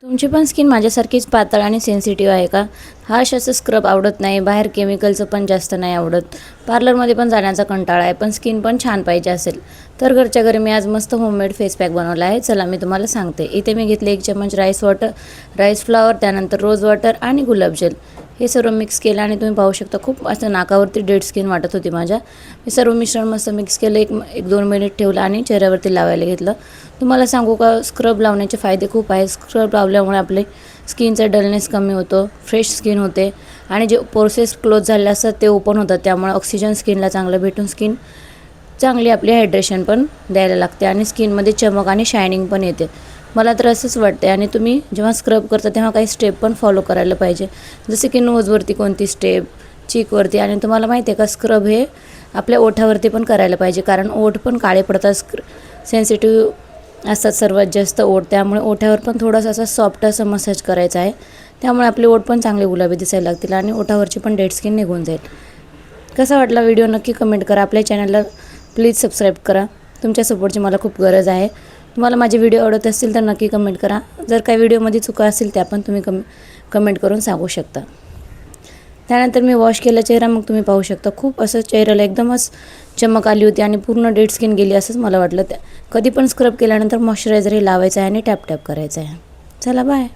तुमची पण स्किन माझ्यासारखीच पातळ आणि सेन्सिटिव्ह आहे का? हार्श असं स्क्रब आवडत नाही, बाहेर केमिकलचं पण जास्त नाही आवडत, पार्लरमध्ये पण जाण्याचा कंटाळा आहे, पण स्किन पण छान पाहिजे असेल तर घरच्या घरी मी आज मस्त होममेड फेस पॅक बनवला आहे. चला मी तुम्हाला सांगते. इथे मी घेतले 1 चम्मच राईस फ्लॉवर, त्यानंतर रोज वॉटर आणि गुलाबजल. हे सर्व मिक्स केलं आणि तुम्ही पाहू शकता खूप असं नाकावरती डेड स्किन वाटत होती माझ्या. हे सर्व मिश्रण मस्त मिक्स केलं, एक 2 मिनिट ठेवलं आणि चेहऱ्यावरती लावायला घेतलं. तुम्हाला सांगू का, स्क्रब लावण्याचे फायदे खूप आहेत. स्क्रब लावल्यामुळे आपले स्किनचा डलनेस कमी होतो, फ्रेश स्किन होते आणि जे पोर्सेस क्लोज झाले असतात ते ओपन होतात. त्यामुळे ऑक्सिजन स्किनला चांगलं भेटून स्किन चांगली आपली हायड्रेशन पण द्यायला लागते आणि स्किनमध्ये चमक आणि शायनिंग पण येते. मला तर असंच वाटते. आणि तुम्ही जेव्हा स्क्रब करता तेव्हा काही स्टेप पण फॉलो करायला पाहिजे, जसे की नोजवरती कोणती स्टेप, चीकवरती. आणि तुम्हाला माहिती आहे का, स्क्रब हे आपल्या ओठावरती पण करायला पाहिजे, कारण ओठ पण काळे पडतात, सेन्सिटिव्ह असतात सर्वात जास्त ओठ. त्यामुळे ओठावर पण थोडासा असा सॉफ्ट असा मसाज करायचा आहे. त्यामुळे आपले ओठ पण चांगले गुलाबी दिसायला लागतील आणि ओठावरची पण डेड स्किन निघून जाईल. कसा वाटला व्हिडिओ नक्की कमेंट करा. आपल्या चॅनलला प्लीज सबस्क्राईब करा. तुमच्या सपोर्टची मला खूप गरज आहे. तुम्हाला माझे व्हिडिओ आवडत असतील तर नक्की कमेंट करा. जर काही व्हिडिओमध्ये चुका असतील त्या पण तुम्ही कमेंट करून सांगू शकता. त्यानंतर मी वॉश केला चेहरा. मग तुम्ही पाहू शकता खूप असं चेहऱ्याला एकदमच चमक आली होती आणि पूर्ण डेड स्किन गेली असंच मला वाटलं. कधी पण स्क्रब केल्यानंतर मॉइश्चरायझर हे लावायचं आहे आणि टॅप टॅप करायचं आहे. चला बाय.